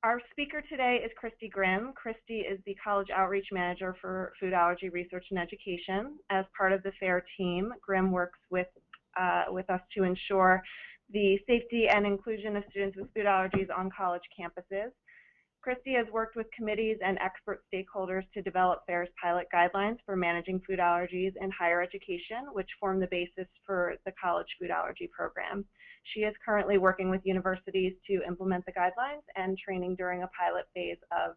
Our speaker today is Kristi Grimm. Kristi is the College Outreach Manager for Food Allergy Research and Education. As part of the FAIR team, Grimm works with us to ensure the safety and inclusion of students with food allergies on college campuses. Kristi has worked with committees and expert stakeholders to develop FAIR's pilot guidelines for managing food allergies in higher education, which form the basis for the college food allergy program. She is currently working with universities to implement the guidelines and training during a pilot phase of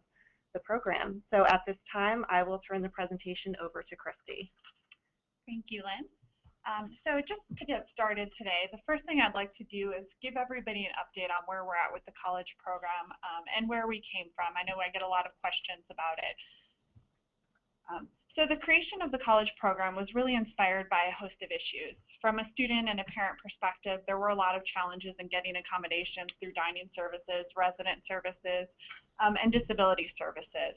the program. So at this time, I will turn the presentation over to Kristi. Thank you, Lynn. So just to get started today, the first thing I'd like to do is give everybody an update on where we're at with the college program and where we came from. I know I get a lot of questions about it. So the creation of the college program was really inspired by a host of issues. From a student and a parent perspective, there were a lot of challenges in getting accommodations through dining services, resident services, and disability services.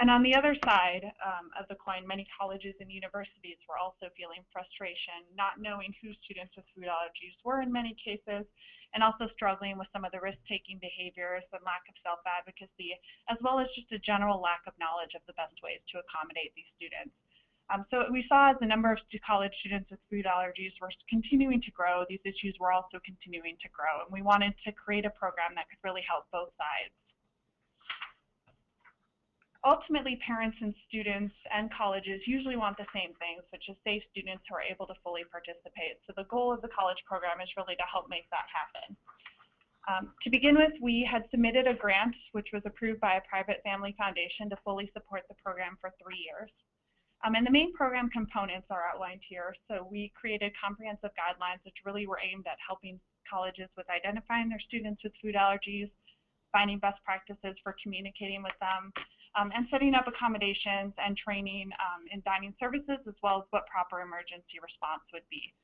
And on the other side of the coin, many colleges and universities were also feeling frustration, not knowing who students with food allergies were in many cases, and also struggling with some of the risk-taking behaviors and lack of self-advocacy, as well as just a general lack of knowledge of the best ways to accommodate these students. So we saw as the number of college students with food allergies were continuing to grow, these issues were also continuing to grow, and we wanted to create a program that could really help both sides. Ultimately, parents and students and colleges usually want the same things, which is safe students who are able to fully participate. So the goal of the college program is really to help make that happen. To begin with, we had submitted a grant, which was approved by a private family foundation to fully support the program for 3 years. And the main program components are outlined here. So we created comprehensive guidelines which really were aimed at helping colleges with identifying their students with food allergies, finding best practices for communicating with them, and setting up accommodations and training in dining services, as well as what proper emergency response would be.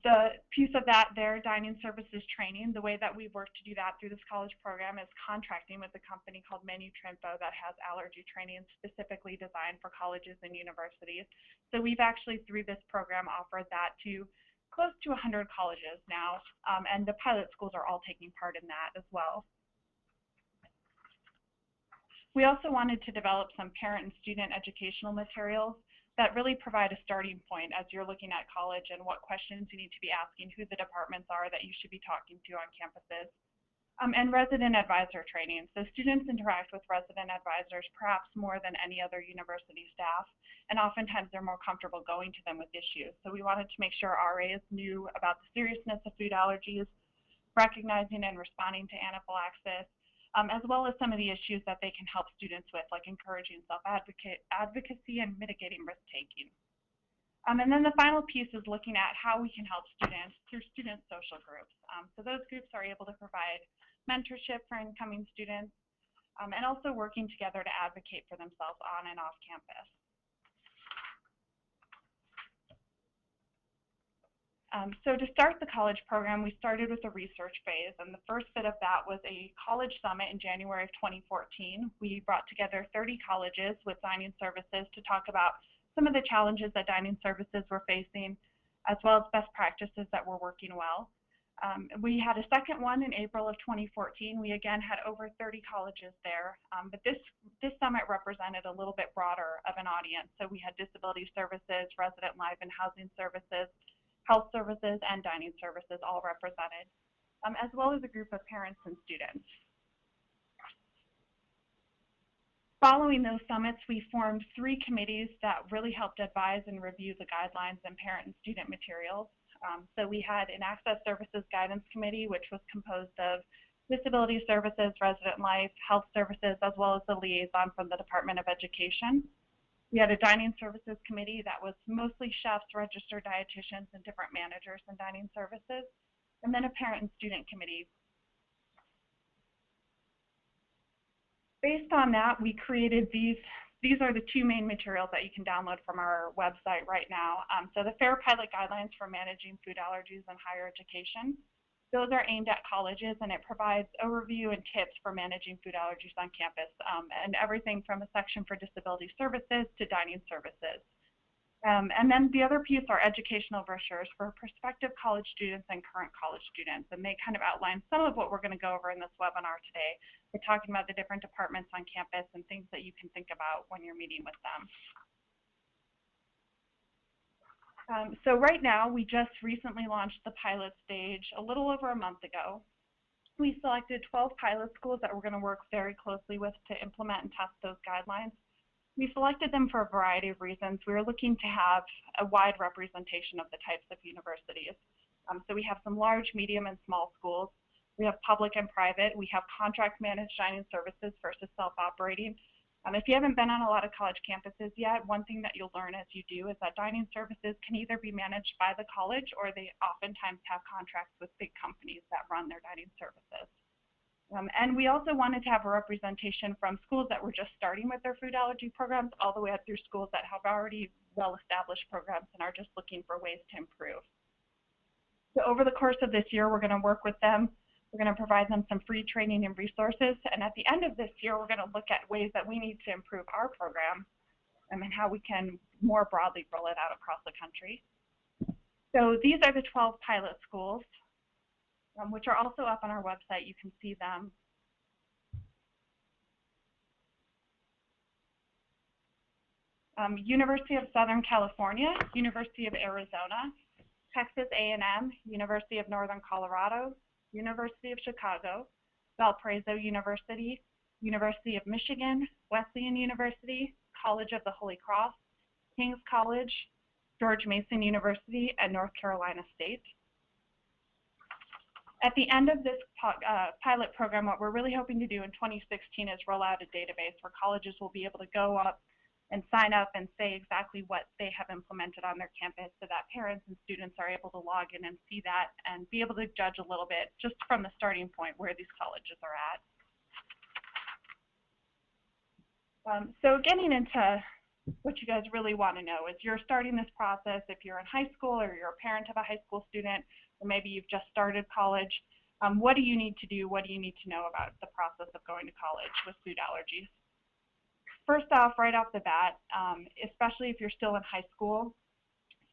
The piece of that there, dining services training, the way that we've worked to do that through this college program is contracting with a company called Menu Trimpo that has allergy training specifically designed for colleges and universities. So we've actually, through this program, offered that to close to 100 colleges now, and the pilot schools are all taking part in that as well. We also wanted to develop some parent and student educational materials that really provide a starting point as you're looking at college and what questions you need to be asking, who the departments are that you should be talking to on campuses, and resident advisor training. So students interact with resident advisors perhaps more than any other university staff, and oftentimes they're more comfortable going to them with issues. So we wanted to make sure RAs knew about the seriousness of food allergies, recognizing and responding to anaphylaxis, as well as some of the issues that they can help students with, like encouraging self-advocacy and mitigating risk-taking. And then the final piece is looking at how we can help students through student social groups. So those groups are able to provide mentorship for incoming students, and also working together to advocate for themselves on and off campus. So to start the college program, we started with a research phase, and the first bit of that was a college summit in January of 2014. We brought together 30 colleges with dining services to talk about some of the challenges that dining services were facing, as well as best practices that were working well. We had a second one in April of 2014. We again had over 30 colleges there, but this summit represented a little bit broader of an audience. So we had disability services, resident life and housing services, health services, and dining services all represented, as well as a group of parents and students. Following those summits, we formed 3 committees that really helped advise and review the guidelines and parent and student materials. So we had an Access Services Guidance Committee, which was composed of disability services, resident life, health services, as well as the liaison from the Department of Education. We had a dining services committee that was mostly chefs, registered dietitians, and different managers in dining services, and then a parent and student committee. Based on that, we created these are the 2 main materials that you can download from our website right now. So the FAIR Pilot Guidelines for Managing Food Allergies in Higher Education. Those are aimed at colleges, and it provides overview and tips for managing food allergies on campus, and everything from a section for disability services to dining services. And then the other piece are educational brochures for prospective college students and current college students. And they kind of outline some of what we're going to go over in this webinar today. We're talking about the different departments on campus and things that you can think about when you're meeting with them. So right now, we just recently launched the pilot stage a little over a month ago. We selected 12 pilot schools that we're going to work very closely with to implement and test those guidelines. We selected them for a variety of reasons. We were looking to have a wide representation of the types of universities. So we have some large, medium, and small schools. We have public and private. We have contract managed dining services versus self-operating. If you haven't been on a lot of college campuses yet, one thing that you'll learn as you do is that dining services can either be managed by the college or they oftentimes have contracts with big companies that run their dining services. And we also wanted to have a representation from schools that were just starting with their food allergy programs all the way up through schools that have already well-established programs and are just looking for ways to improve. So over the course of this year, we're going to work with them. We're going to provide them some free training and resources. And at the end of this year, we're going to look at ways that we need to improve our program and how we can more broadly roll it out across the country. So these are the 12 pilot schools, which are also up on our website. You can see them. University of Southern California, University of Arizona, Texas A&M, University of Northern Colorado, University of Chicago, Valparaiso University, University of Michigan, Wesleyan University, College of the Holy Cross, King's College, George Mason University, and North Carolina State. At the end of this pilot program, what we're really hoping to do in 2016 is roll out a database where colleges will be able to go up and sign up and say exactly what they have implemented on their campus so that parents and students are able to log in and see that and be able to judge a little bit just from the starting point where these colleges are at. So getting into what you guys really want to know is you're starting this process if you're in high school or you're a parent of a high school student, or maybe you've just started college. What do you need to do? What do you need to know about the process of going to college with food allergies? First off, right off the bat, especially if you're still in high school,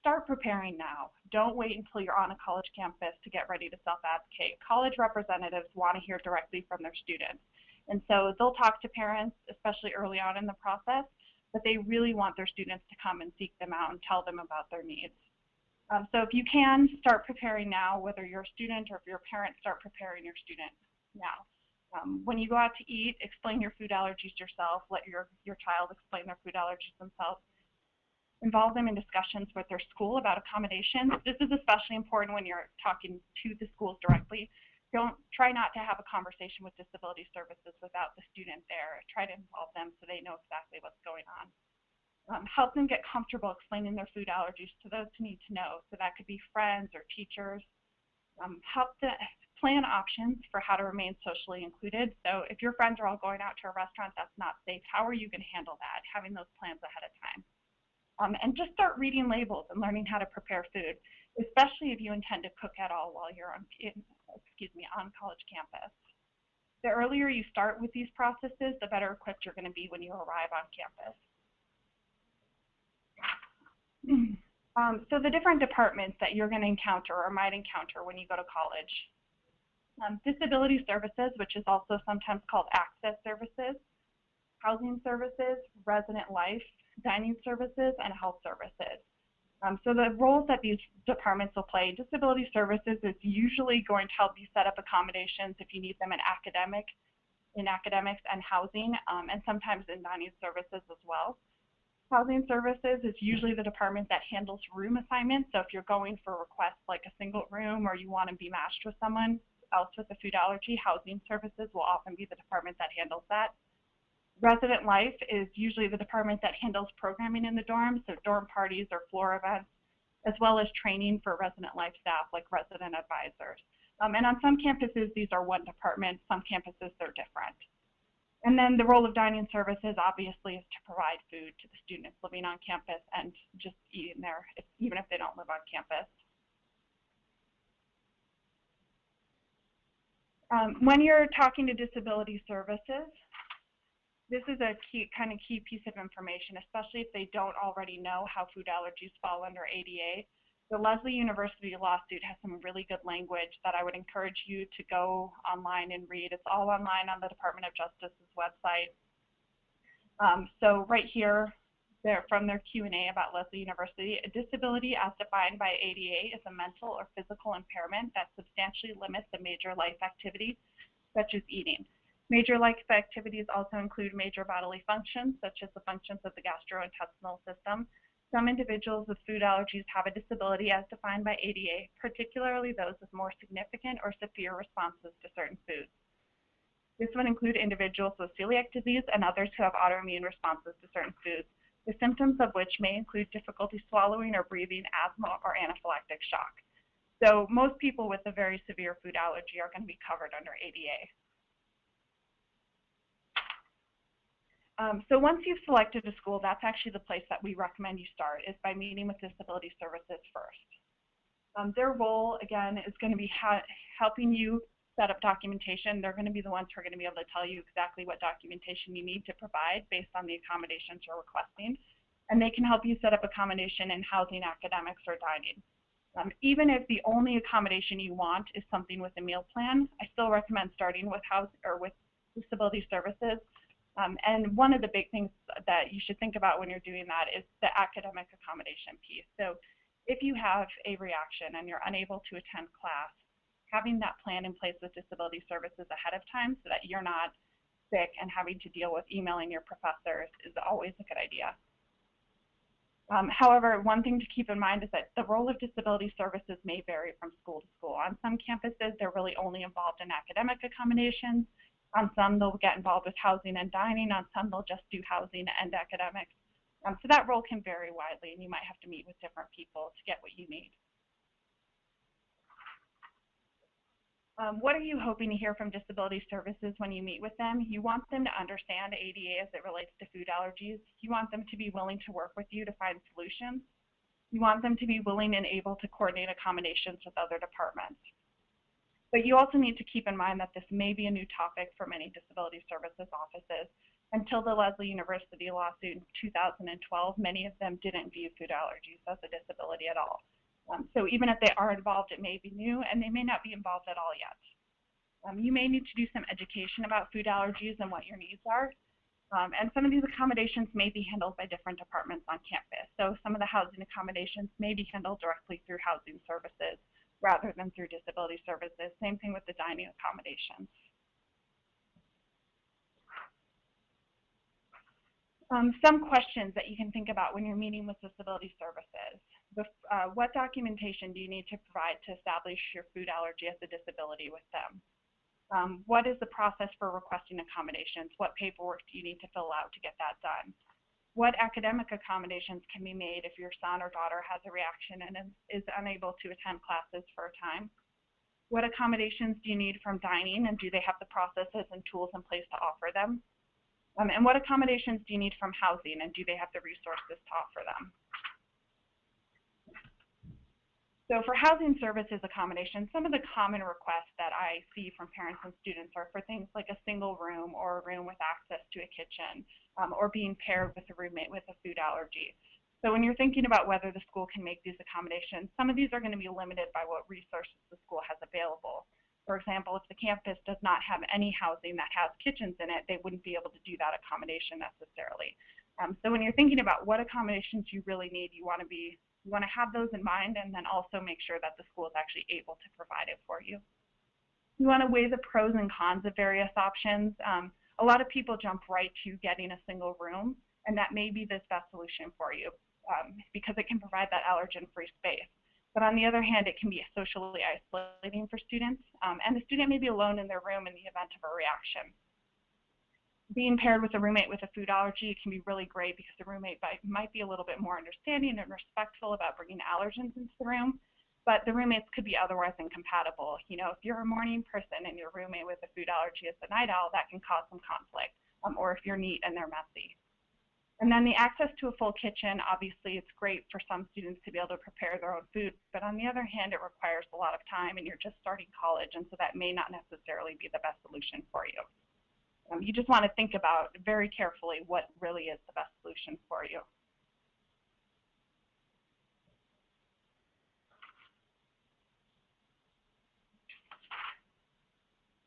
start preparing now. Don't wait until you're on a college campus to get ready to self-advocate. College representatives want to hear directly from their students. And so they'll talk to parents, especially early on in the process, but they really want their students to come and seek them out and tell them about their needs. So if you can, start preparing now, whether you're a student or if you're a parent, start preparing your student now. When you go out to eat, explain your food allergies yourself. Let your child explain their food allergies themselves. Involve them in discussions with their school about accommodations. This is especially important when you're talking to the schools directly. Try not to have a conversation with disability services without the student there. Try to involve them so they know exactly what's going on. Help them get comfortable explaining their food allergies to those who need to know. So that could be friends or teachers. Help them plan options for how to remain socially included. So if your friends are all going out to a restaurant that's not safe, how are you going to handle that? Having those plans ahead of time. And just start reading labels and learning how to prepare food, especially if you intend to cook at all while you're on college campus. The earlier you start with these processes, the better equipped you're going to be when you arrive on campus. So the different departments that you're going to encounter or might encounter when you go to college. Disability services, which is also sometimes called access services, housing services, resident life, dining services, and health services. So the roles that these departments will play, disability services is usually going to help you set up accommodations if you need them in academics and housing, and sometimes in dining services as well. Housing services is usually the department that handles room assignments. So if you're going for requests like a single room or you want to be matched with someone else with a food allergy, housing services will often be the department that handles that. Resident life is usually the department that handles programming in the dorms, so dorm parties or floor events, as well as training for resident life staff like resident advisors. And on some campuses, these are one department. Some campuses, they're different. And then the role of dining services, obviously, is to provide food to the students living on campus and just eating there, even if they don't live on campus. When you're talking to disability services, This is a kind of key piece of information, especially if they don't already know how food allergies fall under ADA. The Leslie University lawsuit has some really good language that I would encourage you to go online and read. It's all online on the Department of Justice's website. So right here, from their Q&A about Leslie University, a disability as defined by ADA is a mental or physical impairment that substantially limits a major life activity, such as eating. Major life activities also include major bodily functions, such as the functions of the gastrointestinal system. Some individuals with food allergies have a disability as defined by ADA, particularly those with more significant or severe responses to certain foods. This would include individuals with celiac disease and others who have autoimmune responses to certain foods, the symptoms of which may include difficulty swallowing or breathing, asthma, or anaphylactic shock. So most people with a very severe food allergy are going to be covered under ADA. So once you've selected a school, that's actually the place that we recommend you start, is by meeting with Disability Services first. Their role, again, is going to be helping you set up documentation. They're going to be the ones who are going to be able to tell you exactly what documentation you need to provide based on the accommodations you're requesting. And they can help you set up accommodation in housing, academics, or dining. Even if the only accommodation you want is something with a meal plan, I still recommend starting with Disability Services. And one of the big things that you should think about when you're doing that is the academic accommodation piece. So if you have a reaction and you're unable to attend class, having that plan in place with Disability Services ahead of time so that you're not sick and having to deal with emailing your professors is always a good idea. However, one thing to keep in mind is that the role of Disability Services may vary from school to school. On some campuses, they're really only involved in academic accommodations. On some, they'll get involved with housing and dining. On some, they'll just do housing and academics. So that role can vary widely, and you might have to meet with different people to get what you need. What are you hoping to hear from Disability Services when you meet with them? You want them to understand ADA as it relates to food allergies. You want them to be willing to work with you to find solutions. You want them to be willing and able to coordinate accommodations with other departments. But you also need to keep in mind that this may be a new topic for many Disability Services offices. Until the Leslie University lawsuit in 2012, many of them didn't view food allergies as a disability at all. So even if they are involved, it may be new, and they may not be involved at all yet. You may need to do some education about food allergies and what your needs are. And some of these accommodations may be handled by different departments on campus. So some of the housing accommodations may be handled directly through Housing Services rather than through Disability Services. Same thing with the dining accommodations. Some questions that you can think about when you're meeting with Disability Services. What documentation do you need to provide to establish your food allergy as a disability with them? What is the process for requesting accommodations? What paperwork do you need to fill out to get that done? What academic accommodations can be made if your son or daughter has a reaction and is unable to attend classes for a time? What accommodations do you need from dining, and do they have the processes and tools in place to offer them? And what accommodations do you need from housing, and do they have the resources to offer them? So for Housing Services accommodations, some of the common requests that I see from parents and students are for things like a single room or a room with access to a kitchen, or being paired with a roommate with a food allergy. So when you're thinking about whether the school can make these accommodations, some of these are going to be limited by what resources the school has available. For example, if the campus does not have any housing that has kitchens in it, they wouldn't be able to do that accommodation necessarily. So when you're thinking about what accommodations you really need, you want to have those in mind, and then also make sure that the school is actually able to provide it for you. You want to weigh the pros and cons of various options. A lot of people jump right to getting a single room, and that may be the best solution for you because it can provide that allergen-free space. But on the other hand, it can be socially isolating for students, and the student may be alone in their room in the event of a reaction. Being paired with a roommate with a food allergy can be really great because the roommate might be a little bit more understanding and respectful about bringing allergens into the room, but the roommates could be otherwise incompatible. You know, if you're a morning person and your roommate with a food allergy is a night owl, that can cause some conflict, or if you're neat and they're messy. And then the access to a full kitchen, obviously it's great for some students to be able to prepare their own food, but on the other hand, it requires a lot of time and you're just starting college, and so that may not necessarily be the best solution for you. You just want to think about very carefully what really is the best solution for you.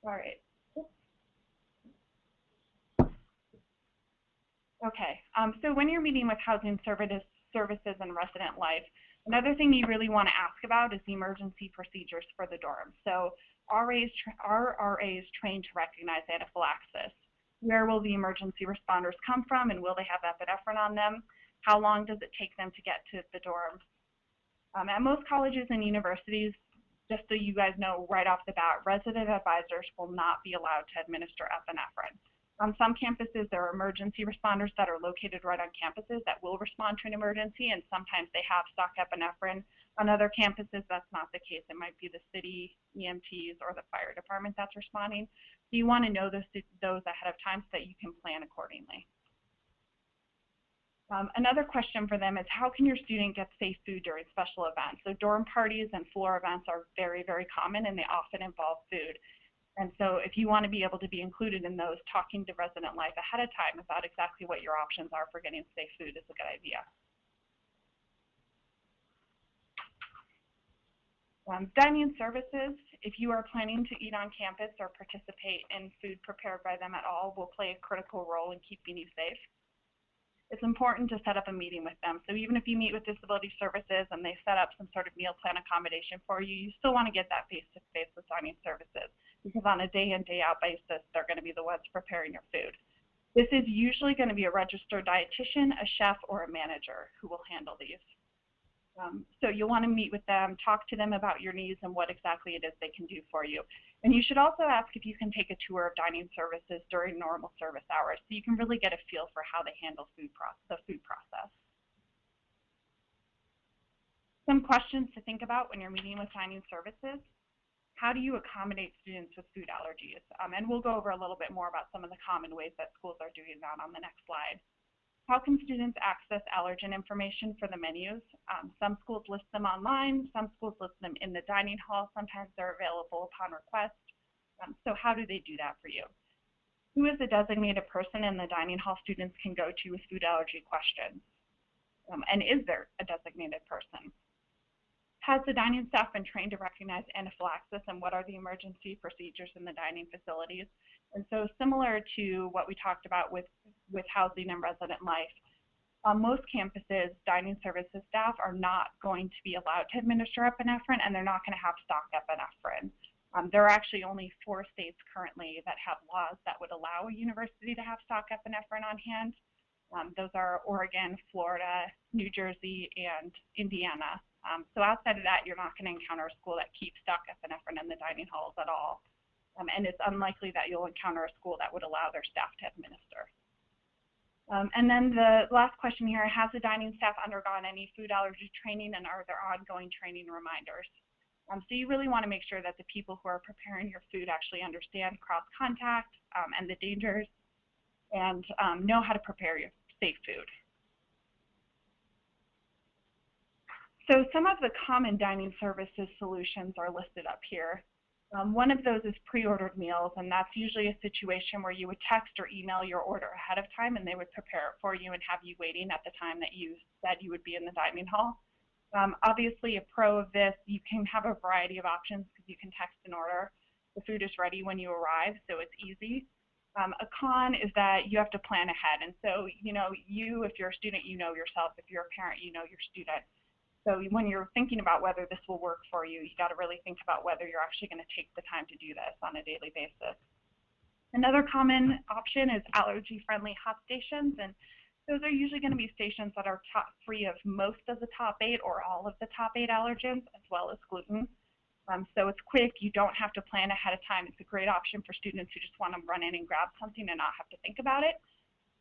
All right. Okay, so when you're meeting with housing services and resident life, another thing you really want to ask about is the emergency procedures for the dorm. So our RAs trained to recognize anaphylaxis. Where will the emergency responders come from, and will they have epinephrine on them? How long does it take them to get to the dorm? At most colleges and universities, just so you guys know right off the bat, resident advisors will not be allowed to administer epinephrine. On some campuses, there are emergency responders that are located right on campuses that will respond to an emergency, and sometimes they have stock epinephrine. On other campuses, that's not the case. It might be the city EMTs or the fire department that's responding. So you want to know those ahead of time so that you can plan accordingly. Another question for them is, how can your student get safe food during special events? So dorm parties and floor events are very, very common, and they often involve food. And so if you want to be able to be included in those, talking to resident life ahead of time about exactly what your options are for getting safe food is a good idea. Dining services, if you are planning to eat on campus or participate in food prepared by them at all, will play a critical role in keeping you safe. It's important to set up a meeting with them. So even if you meet with disability services and they set up some sort of meal plan accommodation for you, you still want to get that face-to-face with dining services, because on a day-in, day-out basis, they're going to be the ones preparing your food. This is usually going to be a registered dietitian, a chef, or a manager who will handle these. So you'll want to meet with them, talk to them about your needs and what exactly it is they can do for you. And you should also ask if you can take a tour of dining services during normal service hours, so you can really get a feel for how they handle the food process. Some questions to think about when you're meeting with dining services. How do you accommodate students with food allergies? And we'll go over a little bit more about some of the common ways that schools are doing that on the next slide. How can students access allergen information for the menus? Some schools list them online, some schools list them in the dining hall, sometimes they're available upon request. So how do they do that for you? Who is the designated person in the dining hall students can go to with food allergy questions? And is there a designated person? Has the dining staff been trained to recognize anaphylaxis, and what are the emergency procedures in the dining facilities? And so similar to what we talked about with housing and resident life, on most campuses, dining services staff are not going to be allowed to administer epinephrine, and they're not going to have stock epinephrine. There are actually only 4 states currently that have laws that would allow a university to have stock epinephrine on hand. Those are Oregon, Florida, New Jersey, and Indiana. So outside of that, you're not going to encounter a school that keeps stock epinephrine in the dining halls at all. And it's unlikely that you'll encounter a school that would allow their staff to administer. And then the last question here, has the dining staff undergone any food allergy training, and are there ongoing training reminders? So you really want to make sure that the people who are preparing your food actually understand cross-contact and the dangers, and know how to prepare your safe food. So some of the common dining services solutions are listed up here. One of those is pre-ordered meals, and that's usually a situation where you would text or email your order ahead of time, and they would prepare it for you and have you waiting at the time that you said you would be in the dining hall. Obviously, a pro of this, you can have a variety of options because you can text an order. The food is ready when you arrive, so it's easy. A con is that you have to plan ahead, and so if you're a student, you know yourself. If you're a parent, you know your student. So when you're thinking about whether this will work for you, you got to really think about whether you're actually going to take the time to do this on a daily basis. Another common option is allergy-friendly hot stations, and those are usually going to be stations that are free of most of the top 8 or all of the top 8 allergens, as well as gluten. So it's quick. You don't have to plan ahead of time. It's a great option for students who just want to run in and grab something and not have to think about it.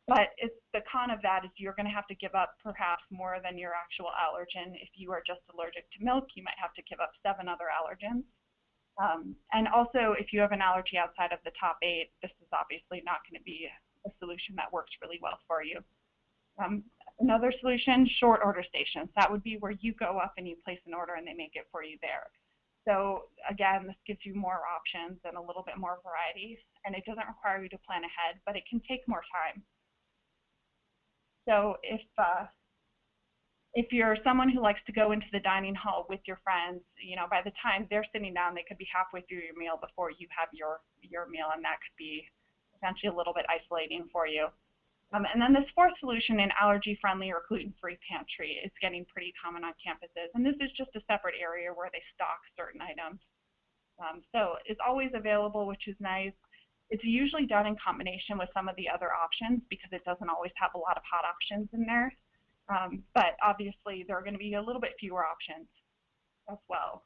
But the con of that is you're going to have to give up perhaps more than your actual allergen. If you are just allergic to milk, you might have to give up 7 other allergens. And also, if you have an allergy outside of the top 8, this is obviously not going to be a solution that works really well for you. Another solution, short order stations. That would be where you go up and you place an order and they make it for you there. So again, this gives you more options and a little bit more variety, and it doesn't require you to plan ahead, but it can take more time. So if you're someone who likes to go into the dining hall with your friends, you know, by the time they're sitting down, they could be halfway through your meal before you have your meal, and that could be potentially a little bit isolating for you. And then this fourth solution, an allergy-friendly or gluten-free pantry, is getting pretty common on campuses. And this is just a separate area where they stock certain items. So it's always available, which is nice. It's usually done in combination with some of the other options because it doesn't always have a lot of hot options in there. But obviously, there are going to be a little bit fewer options as well.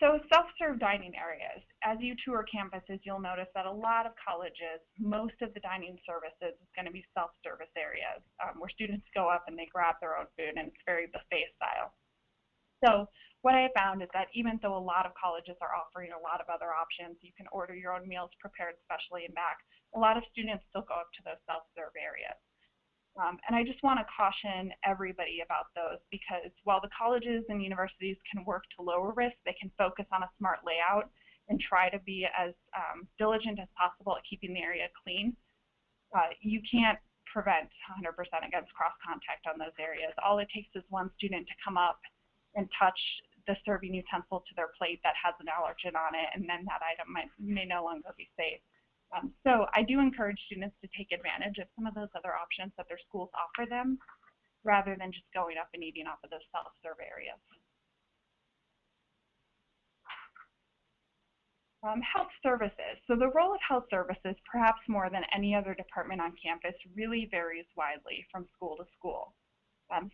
So self-serve dining areas. As you tour campuses, you'll notice that a lot of colleges, most of the dining services is going to be self-service areas where students go up and they grab their own food, and it's very buffet style. So what I found is that even though a lot of colleges are offering a lot of other options, you can order your own meals prepared specially and back, a lot of students still go up to those self-serve areas. And I just want to caution everybody about those because while the colleges and universities can work to lower risk, they can focus on a smart layout and try to be as diligent as possible at keeping the area clean. You can't prevent 100% against cross-contact on those areas. All it takes is one student to come up and touch the serving utensil to their plate that has an allergen on it, and then that item may no longer be safe. So I do encourage students to take advantage of some of those other options that their schools offer them, rather than just going up and eating off of those self-serve areas. Health services. So the role of health services, perhaps more than any other department on campus, really varies widely from school to school.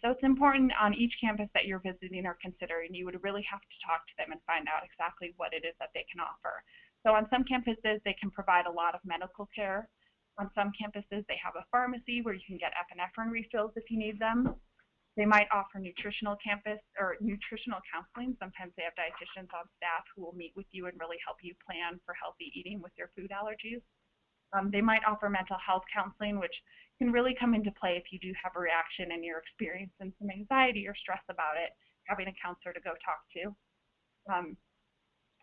So it's important on each campus that you're visiting or considering, you would really have to talk to them and find out exactly what it is that they can offer. So on some campuses, they can provide a lot of medical care. On some campuses, they have a pharmacy where you can get epinephrine refills if you need them. They might offer nutritional counseling. Sometimes they have dietitians on staff who will meet with you and really help you plan for healthy eating with your food allergies. They might offer mental health counseling, which can really come into play if you do have a reaction and you're experiencing some anxiety or stress about it, having a counselor to go talk to.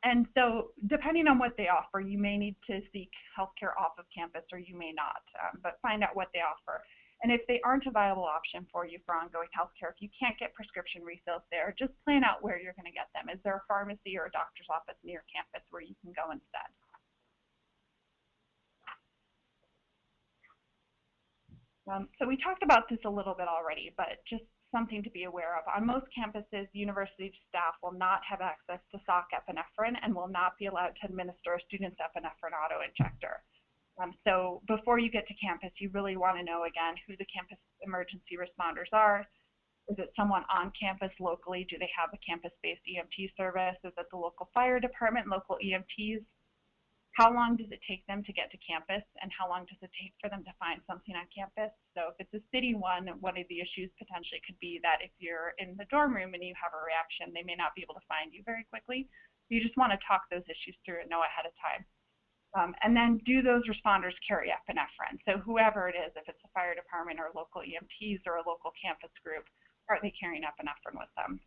And so depending on what they offer, you may need to seek healthcare off of campus or you may not, but find out what they offer. And if they aren't a viable option for you for ongoing healthcare, if you can't get prescription refills there, just plan out where you're going to get them. Is there a pharmacy or a doctor's office near campus where you can go instead? So we talked about this a little bit already, but just something to be aware of. On most campuses, university staff will not have access to stock epinephrine and will not be allowed to administer a student's epinephrine auto-injector. So before you get to campus, you really want to know, again, who the campus emergency responders are. Is it someone on campus locally? Do they have a campus-based EMT service? Is it the local fire department, local EMTs? How long does it take them to get to campus, and how long does it take for them to find something on campus? So if it's a city one of the issues potentially could be that if you're in the dorm room and you have a reaction, they may not be able to find you very quickly. So you just want to talk those issues through and know ahead of time. And then do those responders carry epinephrine? So whoever it is, if it's the fire department or local EMTs or a local campus group, are they carrying epinephrine with them?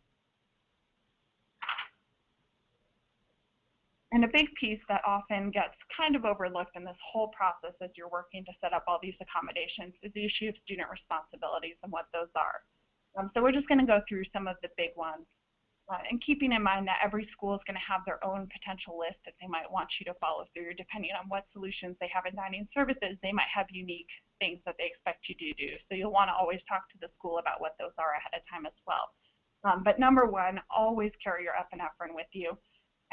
And a big piece that often gets kind of overlooked in this whole process as you're working to set up all these accommodations is the issue of student responsibilities and what those are. So we're just going to go through some of the big ones. And keeping in mind that every school is going to have their own potential list that they might want you to follow through, depending on what solutions they have in dining services, they might have unique things that they expect you to do. So you'll want to always talk to the school about what those are ahead of time as well. But number one, always carry your epinephrine with you.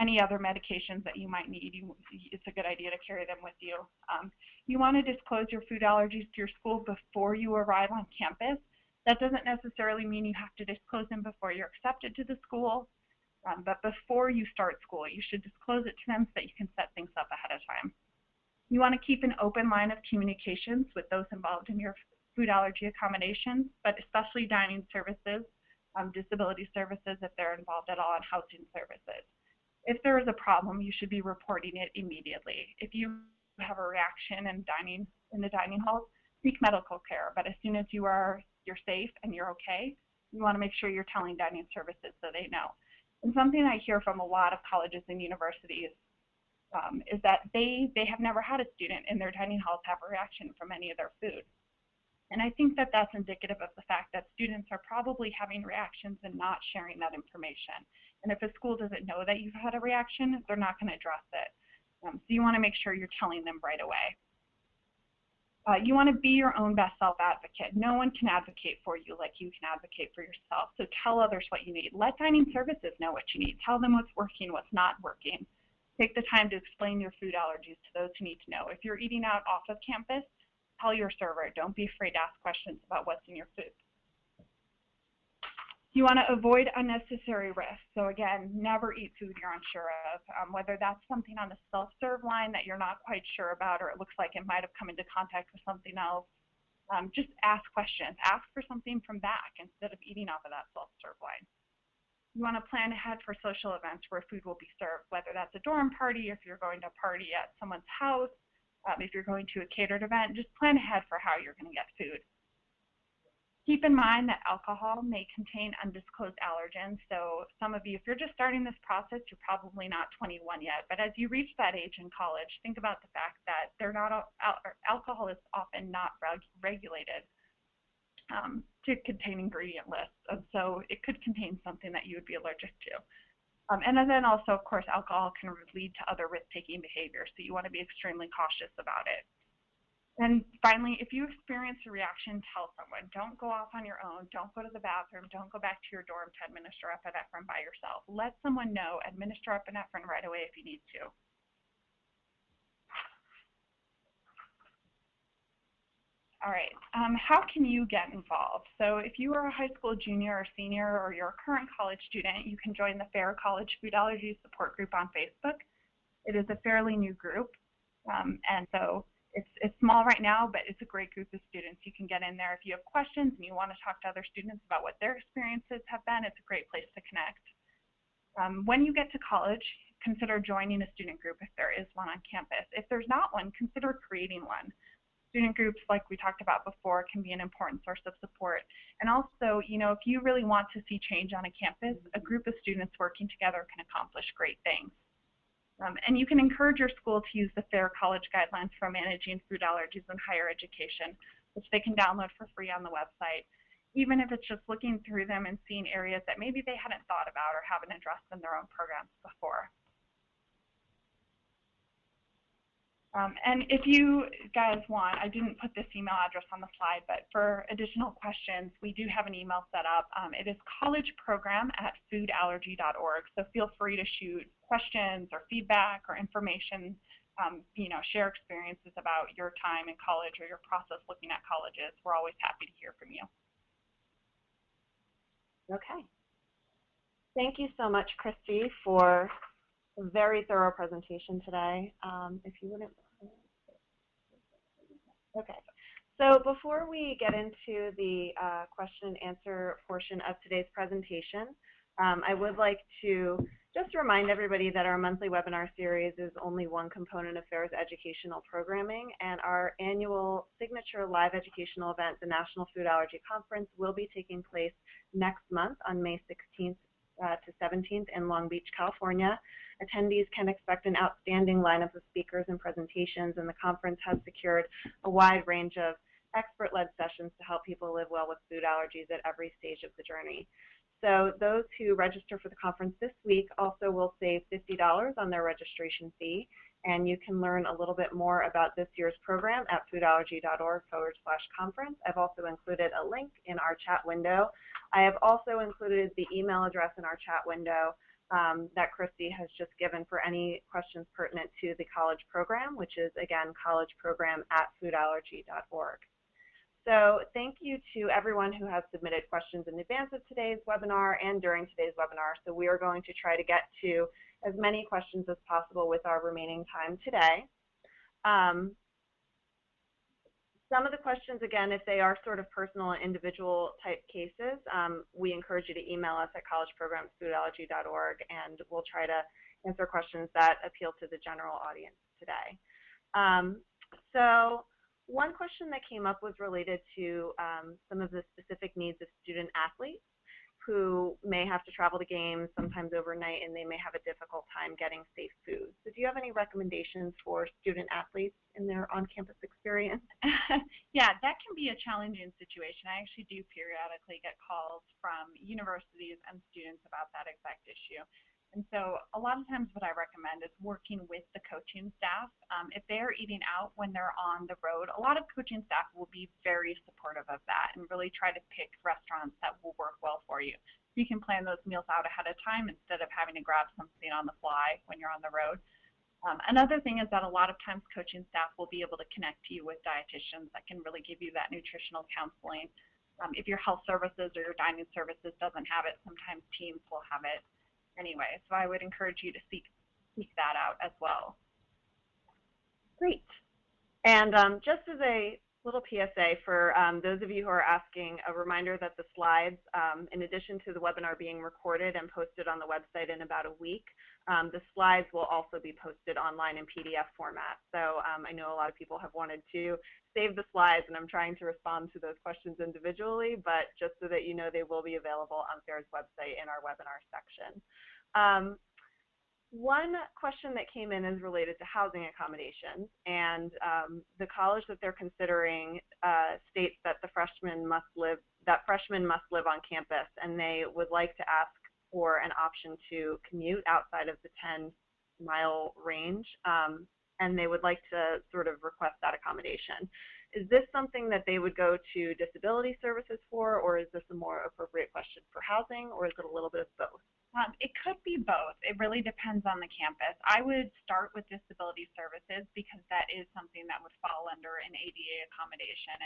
Any other medications that you might need, it's a good idea to carry them with you. You want to disclose your food allergies to your school before you arrive on campus. That doesn't necessarily mean you have to disclose them before you're accepted to the school, but before you start school, you should disclose it to them so that you can set things up ahead of time. You want to keep an open line of communications with those involved in your food allergy accommodations, but especially dining services, disability services if they're involved at all, and housing services. If there is a problem, you should be reporting it immediately. If you have a reaction in the dining hall, seek medical care. But as soon as you're safe and you're okay, You want to make sure you're telling dining services so they know. And something I hear from a lot of colleges and universities is that they have never had a student in their dining halls have a reaction from any of their food. And I think that that's indicative of the fact that students are probably having reactions and not sharing that information. And if a school doesn't know that you've had a reaction, they're not going to address it. So you want to make sure you're telling them right away. You want to be your own best self-advocate. No one can advocate for you like you can advocate for yourself. So tell others what you need. Let dining services know what you need. Tell them what's working, what's not working. Take the time to explain your food allergies to those who need to know. If you're eating out off of campus, tell your server. Don't be afraid to ask questions about what's in your food. You want to avoid unnecessary risks. So again, never eat food you're unsure of, whether that's something on the self-serve line that you're not quite sure about, or it looks like it might have come into contact with something else. Just ask questions. Ask for something from back instead of eating off of that self-serve line. You want to plan ahead for social events where food will be served, whether that's a dorm party, if you're going to a party at someone's house, if you're going to a catered event, just plan ahead for how you're going to get food. Keep in mind that alcohol may contain undisclosed allergens. So some of you, if you're just starting this process, you're probably not 21 yet. But as you reach that age in college, think about the fact that they're not alcohol is often not regulated to contain ingredient lists. And so it could contain something that you would be allergic to. And then also, of course, alcohol can lead to other risk-taking behavior. So you want to be extremely cautious about it. And finally, if you experience a reaction, tell someone. Don't go off on your own. Don't go to the bathroom. Don't go back to your dorm to administer epinephrine by yourself. Let someone know. Administer epinephrine right away if you need to. All right, how can you get involved? So if you are a high school junior or senior, or you're a current college student, you can join the Fair College Food Allergy Support Group on Facebook. It is a fairly new group, and so it's small right now, but it's a great group of students. You can get in there if you have questions and you want to talk to other students about what their experiences have been. It's a great place to connect. When you get to college, consider joining a student group if there is one on campus. If there's not one, consider creating one. Student groups, like we talked about before, can be an important source of support. And also, you know, if you really want to see change on a campus, a group of students working together can accomplish great things. And you can encourage your school to use the FAIR College Guidelines for Managing Food Allergies in Higher Education, which they can download for free on the website, even if it's just looking through them and seeing areas that maybe they hadn't thought about or haven't addressed in their own programs before. And if you guys want, I didn't put this email address on the slide, but for additional questions, we do have an email set up. It is collegeprogram@foodallergy.org. So feel free to shoot questions or feedback or information, you know, share experiences about your time in college or your process looking at colleges. We're always happy to hear from you. Okay. Thank you so much, Kristi, for a very thorough presentation today. If you wouldn't. Okay. So before we get into the question and answer portion of today's presentation, I would like to just remind everybody that our monthly webinar series is only one component of FAIR's educational programming, and our annual signature live educational event, the National Food Allergy Conference, will be taking place next month on May 16th to 17th in Long Beach, California. Attendees can expect an outstanding lineup of speakers and presentations, and the conference has secured a wide range of expert-led sessions to help people live well with food allergies at every stage of the journey. So those who register for the conference this week also will save $50 on their registration fee, and you can learn a little bit more about this year's program at foodallergy.org/conference. I've also included a link in our chat window. I have also included the email address in our chat window that Kristi has just given for any questions pertinent to the college program, which is, again, collegeprogram@foodallergy.org. So thank you to everyone who has submitted questions in advance of today's webinar and during today's webinar. So we are going to try to get to as many questions as possible with our remaining time today. Some of the questions, again, if they are sort of personal and individual type cases, we encourage you to email us at collegeprogram@foodallergy.org, and we'll try to answer questions that appeal to the general audience today. So one question that came up was related to some of the specific needs of student athletes. who may have to travel to games sometimes overnight, and they may have a difficult time getting safe food. So do you have any recommendations for student athletes in their on-campus experience? Yeah, that can be a challenging situation. I actually do periodically get calls from universities and students about that exact issue. And so a lot of times what I recommend is working with the coaching staff. If they're eating out when they're on the road, a lot of coaching staff will be very supportive of that and really try to pick restaurants that will work well for you. You can plan those meals out ahead of time instead of having to grab something on the fly when you're on the road. Another thing is that a lot of times coaching staff will be able to connect you with dietitians that can really give you that nutritional counseling. If your health services or your dining services doesn't have it, sometimes teams will have it anyway. So I would encourage you to seek that out as well. Great. And just as a little PSA for those of you who are asking, a reminder that the slides, in addition to the webinar being recorded and posted on the website in about a week, the slides will also be posted online in PDF format. So I know a lot of people have wanted to save the slides, and I'm trying to respond to those questions individually, but just so that you know, they will be available on FAIR's website in our webinar section. One question that came in is related to housing accommodations, and the college that they're considering states that freshmen must live on campus, and they would like to ask for an option to commute outside of the 10-mile range, and they would like to sort of request that accommodation. Is this something that they would go to disability services for, or is this a more appropriate question for housing, or is it a little bit of both? It could be both. It really depends on the campus. I would start with disability services because that is something that would fall under an ADA accommodation.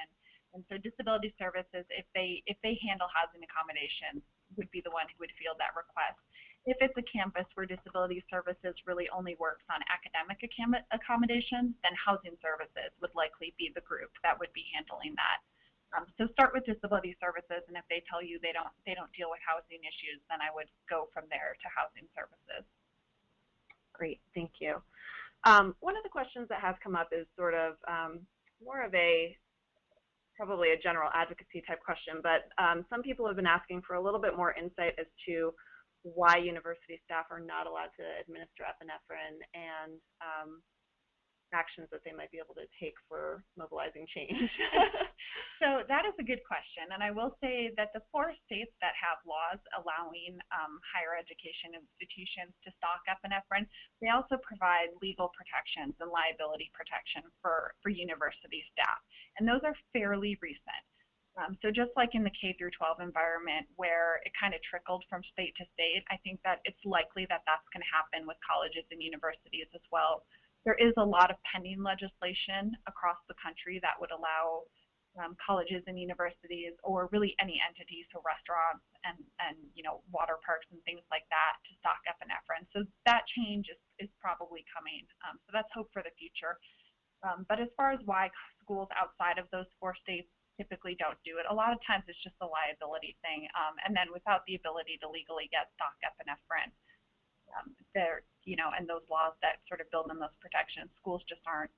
And so disability services, if they handle housing accommodations, would be the one who would field that request. If it's a campus where disability services really only works on academic accommodations, then housing services would likely be the group that would be handling that. So start with disability services, and if they tell you they don't deal with housing issues, then I would go from there to housing services. Great, thank you. One of the questions that has come up is sort of more of probably a general advocacy type question, but some people have been asking for a little bit more insight as to why university staff are not allowed to administer epinephrine and actions that they might be able to take for mobilizing change. So that is a good question, and I will say that the 4 states that have laws allowing higher education institutions to stock epinephrine, they also provide legal protections and liability protection for university staff, and those are fairly recent. So just like in the K through 12 environment where it kind of trickled from state to state, I think that it's likely that that's going to happen with colleges and universities as well. There is a lot of pending legislation across the country that would allow colleges and universities, or really any entities, so restaurants and water parks and things like that, to stock epinephrine. So that change is probably coming. So that's hope for the future. But as far as why schools outside of those 4 states typically don't do it, a lot of times it's just a liability thing. And then without the ability to legally get stock epinephrine, and those laws that sort of build in those protections, schools just aren't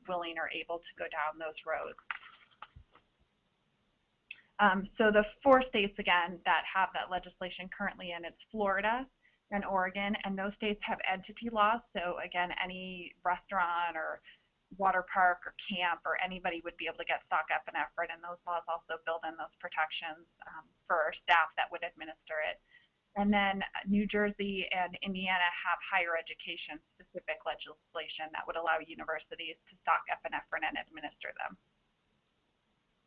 willing or able to go down those roads. So the 4 states, again, that have that legislation currently in, it's Florida and Oregon, and those states have entity laws. So again, any restaurant or water park or camp or anybody would be able to get stock epinephrine, and those laws also build in those protections for staff that would administer it. And then New Jersey and Indiana have higher education specific legislation that would allow universities to stock epinephrine and administer them.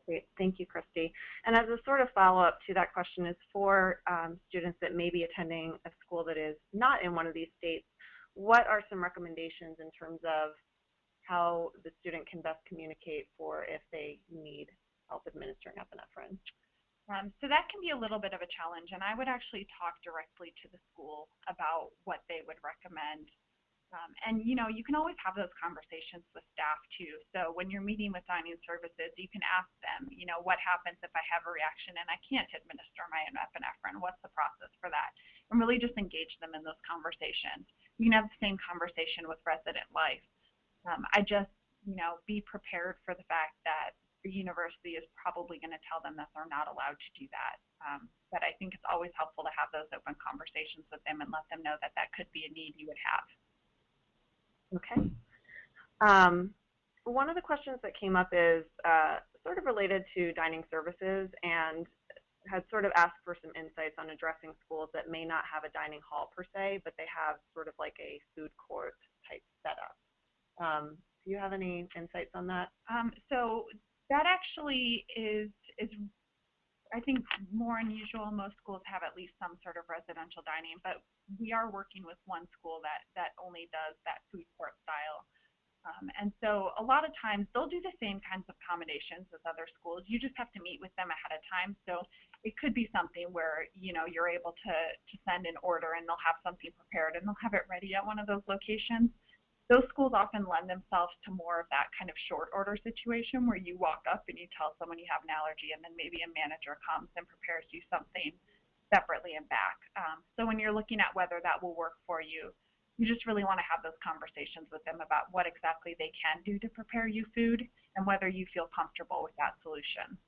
Great, thank you, Kristi. And as a sort of follow-up to that question is for students that may be attending a school that is not in one of these states, what are some recommendations in terms of how the student can best communicate for if they need help administering epinephrine? So that can be a little bit of a challenge, and I would actually talk directly to the school about what they would recommend. And you can always have those conversations with staff too. So when you're meeting with dining services, you can ask them, what happens if I have a reaction and I can't administer my epinephrine? What's the process for that? And really just engage them in those conversations. You can have the same conversation with resident life. I just, be prepared for the fact that your university is probably going to tell them that they're not allowed to do that. But I think it's always helpful to have those open conversations with them and let them know that that could be a need you would have. Okay. One of the questions that came up is sort of related to dining services, and had sort of asked for some insights on addressing schools that may not have a dining hall per se, but they have sort of like a food court type setup. Do you have any insights on that? So that actually is I think more unusual. Most schools have at least some sort of residential dining, but we are working with one school that only does that food court style. And so a lot of times they'll do the same kinds of accommodations as other schools. You just have to meet with them ahead of time. So it could be something where, you know, you're able to send an order and they'll have something prepared and they'll have it ready at one of those locations. Those schools often lend themselves to more of that kind of short order situation where you walk up and you tell someone you have an allergy, and then maybe a manager comes and prepares you something separately and back. So when you're looking at whether that will work for you, you just really want to have those conversations with them about what exactly they can do to prepare you food and whether you feel comfortable with that solution.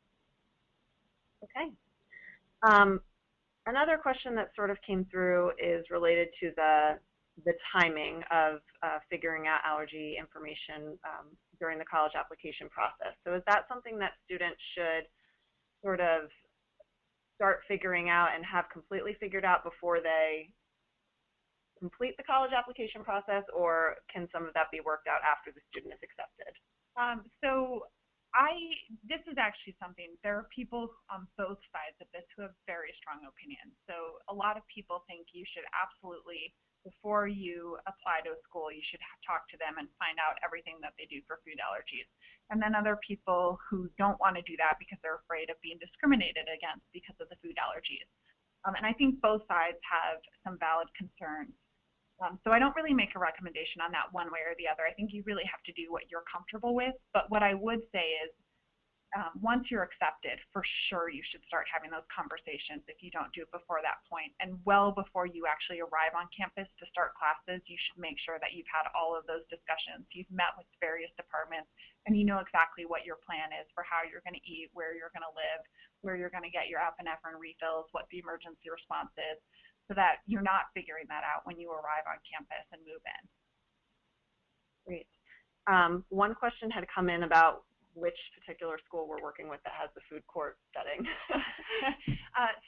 Okay. Another question that sort of came through is related to the timing of figuring out allergy information during the college application process. So is that something that students should sort of start figuring out and have completely figured out before they complete the college application process, or can some of that be worked out after the student is accepted? This is actually something, there are people on both sides of this who have very strong opinions. So a lot of people think you should absolutely, before you apply to a school, you should talk to them and find out everything that they do for food allergies. And then other people who don't want to do that because they're afraid of being discriminated against because of the food allergies. And I think both sides have some valid concerns. So I don't really make a recommendation on that one way or the other. I think you really have to do what you're comfortable with. But what I would say is once you're accepted, for sure you should start having those conversations if you don't do it before that point. And well before you actually arrive on campus to start classes, you should make sure that you've had all of those discussions. You've met with various departments and you know exactly what your plan is for how you're going to eat, where you're going to live, where you're going to get your epinephrine refills, what the emergency response is, so that you're not figuring that out when you arrive on campus and move in. Great. One question had come in about which particular school we're working with that has the food court setting.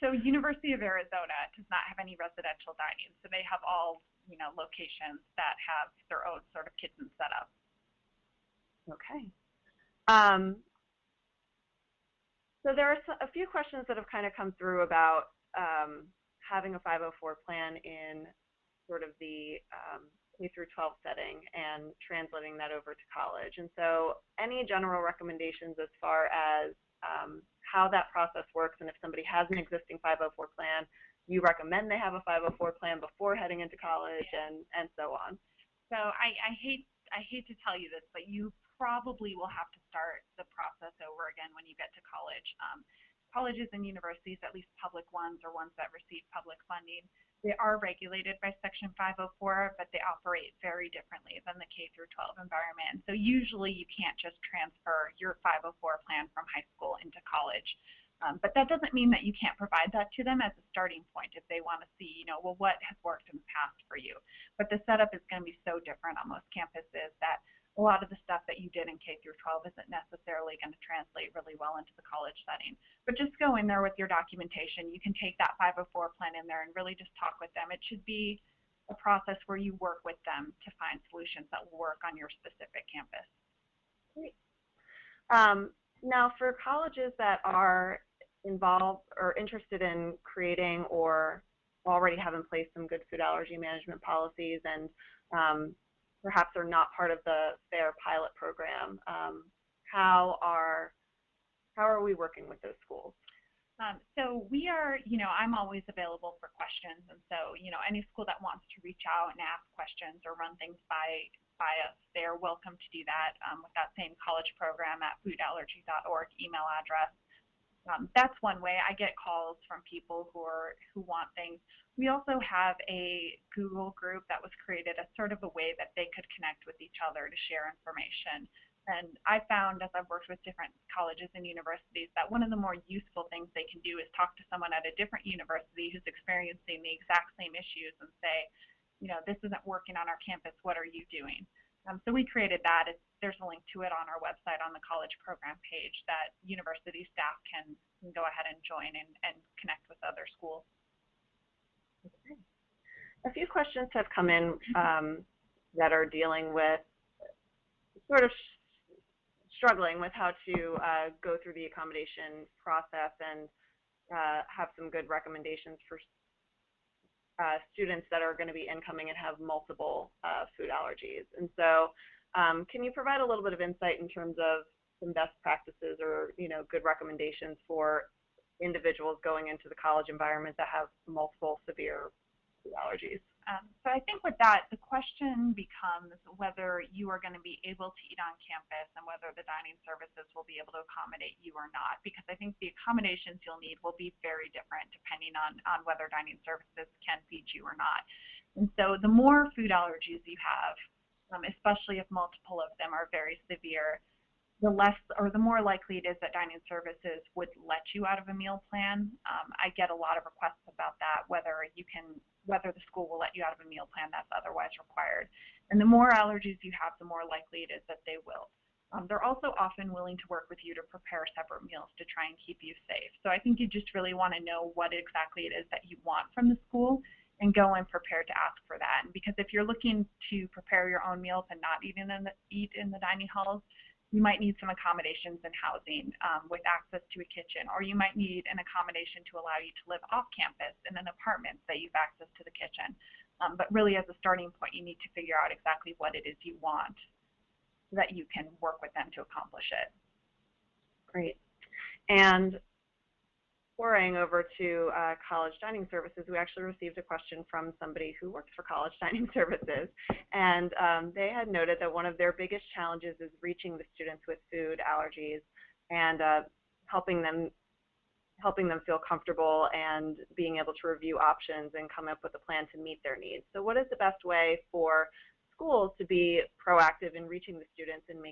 So University of Arizona does not have any residential dining, so they have all, you know, locations that have their own sort of kitchen setup. Okay. So there are a few questions that have kind of come through about having a 504 plan in sort of the K through 12 setting and translating that over to college. And so any general recommendations as far as how that process works, and if somebody has an existing 504 plan, you recommend they have a 504 plan before heading into college, and so on. So I hate to tell you this, but you probably will have to start the process over again when you get to college. Colleges and universities, at least public ones or ones that receive public funding, they are regulated by Section 504, but they operate very differently than the K through 12 environment. So usually you can't just transfer your 504 plan from high school into college. But that doesn't mean that you can't provide that to them as a starting point if they want to see, you know, well, what has worked in the past for you. But the setup is going to be so different on most campuses that a lot of the stuff that you did in K through 12 isn't necessarily going to translate really well into the college setting. But just go in there with your documentation. You can take that 504 plan in there and really just talk with them. It should be a process where you work with them to find solutions that will work on your specific campus. Great. Now, for colleges that are involved or interested in creating or already have in place some good food allergy management policies and perhaps are not part of the FAIR pilot program, how are we working with those schools? So we are, you know, I'm always available for questions, and so, you know, any school that wants to reach out and ask questions or run things by us, they're welcome to do that with that same college program at foodallergy.org email address. That's one way. I get calls from people who want things. We also have a Google group that was created as sort of a way that they could connect with each other to share information. And I found, as I've worked with different colleges and universities, that one of the more useful things they can do is talk to someone at a different university who's experiencing the exact same issues and say, you know, this isn't working on our campus, what are you doing? So we created that. There's a link to it on our website on the college program page that university staff can go ahead and join and connect with other schools. Okay. A few questions have come in that are dealing with sort of struggling with how to go through the accommodation process and have some good recommendations for students that are going to be incoming and have multiple food allergies. And so can you provide a little bit of insight in terms of some best practices or, you know, good recommendations for individuals going into the college environment that have multiple severe food allergies? So I think with that, the question becomes whether you are going to be able to eat on campus and whether the dining services will be able to accommodate you or not, because I think the accommodations you'll need will be very different depending on whether dining services can feed you or not. And so the more food allergies you have, especially if multiple of them are very severe, the less or the more likely it is that dining services would let you out of a meal plan. I get a lot of requests about that, whether the school will let you out of a meal plan that's otherwise required. And the more allergies you have, the more likely it is that they will. They're also often willing to work with you to prepare separate meals to try and keep you safe. So I think you just really want to know what exactly it is that you want from the school and go in prepared to ask for that. And because if you're looking to prepare your own meals and not eat in the dining halls, you might need some accommodations and housing with access to a kitchen, or you might need an accommodation to allow you to live off campus in an apartment that you've access to the kitchen. But really, as a starting point, you need to figure out exactly what it is you want so that you can work with them to accomplish it. Great. And foraying over to college dining services, we actually received a question from somebody who works for college dining services, and they had noted that one of their biggest challenges is reaching the students with food allergies and helping them feel comfortable and being able to review options and come up with a plan to meet their needs. So what is the best way for schools to be proactive in reaching the students and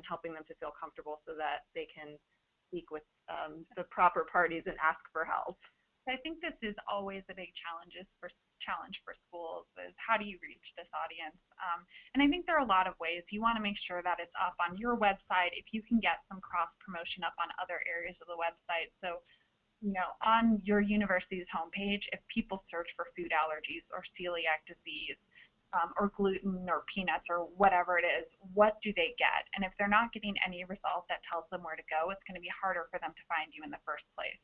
helping them to feel comfortable so that they can speak with the proper parties and ask for help? I think this is always a big challenge for schools, is how do you reach this audience? And I think there are a lot of ways. You want to make sure that it's up on your website. If you can get some cross promotion up on other areas of the website. So, you know, on your university's homepage, if people search for food allergies or celiac disease, or gluten or peanuts or whatever it is, what do they get? And if they're not getting any result that tells them where to go, it's going to be harder for them to find you in the first place.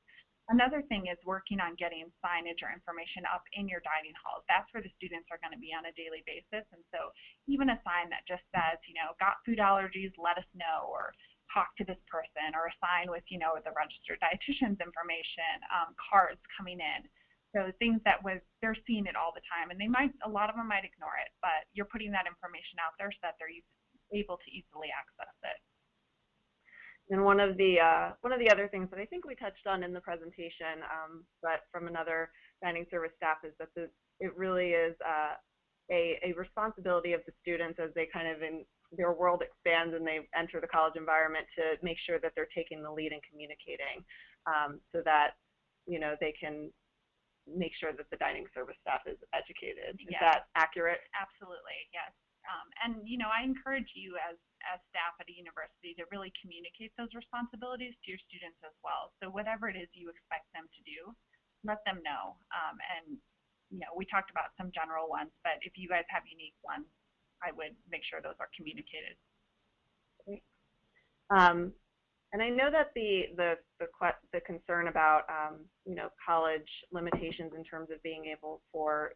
Another thing is working on getting signage or information up in your dining halls. That's where the students are going to be on a daily basis. And so even a sign that just says, you know, got food allergies, let us know, or talk to this person, or a sign with, you know, the registered dietitian's information, cards coming in. So things that they're seeing it all the time, and a lot of them might ignore it, but you're putting that information out there so that they're able to easily access it. And one of the other things that I think we touched on in the presentation, but from another dining service staff, is that it really is a responsibility of the students as they kind of their world expands and they enter the college environment to make sure that they're taking the lead in communicating, so that, you know, they can make sure that the dining service staff is educated. Is that accurate? Absolutely, yes. And, you know, I encourage you as staff at a university to really communicate those responsibilities to your students as well. So whatever it is you expect them to do, let them know. And, you know, we talked about some general ones, but if you guys have unique ones, I would make sure those are communicated. Great. And I know that the concern about you know, college limitations in terms of being able for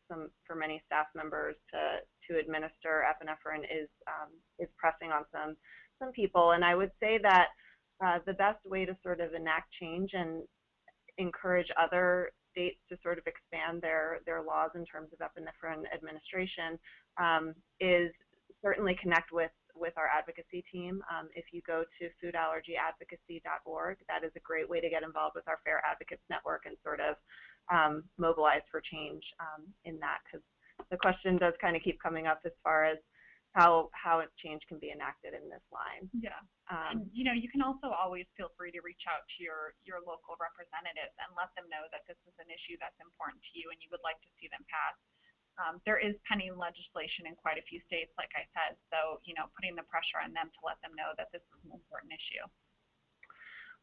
many staff members to administer epinephrine is pressing on some people. And I would say that the best way to sort of enact change and encourage other states to sort of expand their laws in terms of epinephrine administration is certainly connect with our advocacy team. If you go to foodallergyadvocacy.org, that is a great way to get involved with our Fair Advocates Network and sort of mobilize for change in that, because the question does kind of keep coming up as far as how change can be enacted in this line. Yeah. And you know, you can also always feel free to reach out to your local representatives and let them know that this is an issue that's important to you and you would like to see them pass. There is pending legislation in quite a few states, like I said, so you know, putting the pressure on them to let them know that this is an important issue.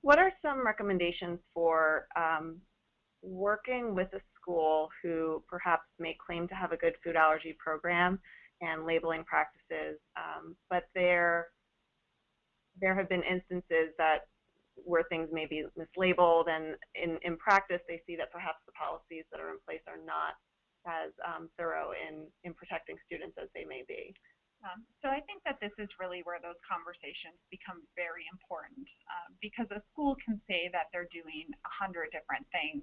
What are some recommendations for working with a school who perhaps may claim to have a good food allergy program and labeling practices, but there have been instances where things may be mislabeled, and in practice they see that perhaps the policies that are in place are not as thorough in protecting students as they may be. So I think that this is really where those conversations become very important, because a school can say that they're doing 100 different things,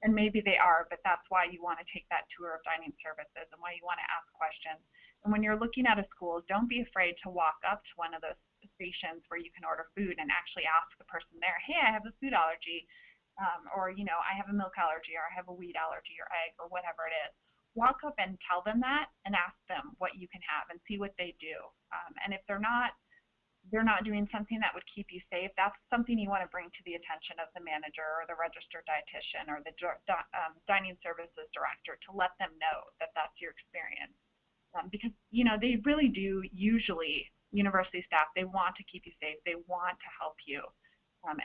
and maybe they are, but that's why you want to take that tour of dining services and why you want to ask questions. And when you're looking at a school, don't be afraid to walk up to one of those stations where you can order food and actually ask the person there, hey, I have a food allergy, or you know, I have a milk allergy, or I have a wheat allergy, or egg, or whatever it is. Walk up and tell them that and ask them what you can have and see what they do. And if they're not doing something that would keep you safe, that's something you want to bring to the attention of the manager or the registered dietitian or the dining services director to let them know that that's your experience. Because, you know, they really do usually, university staff, they want to keep you safe. They want to help you.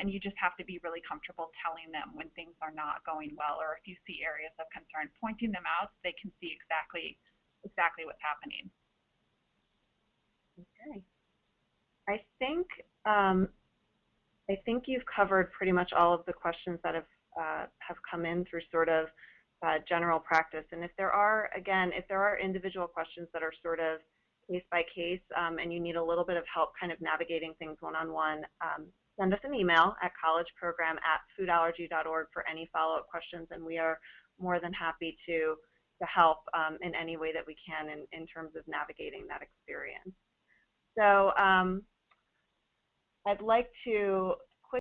And you just have to be really comfortable telling them when things are not going well, or if you see areas of concern, pointing them out so they can see exactly what's happening. Okay. I think you've covered pretty much all of the questions that have come in through sort of general practice. And if there are individual questions that are sort of case by case, and you need a little bit of help kind of navigating things one-on-one, send us an email at collegeprogram@foodallergy.org for any follow-up questions, and we are more than happy to help in any way that we can in terms of navigating that experience. So I'd like to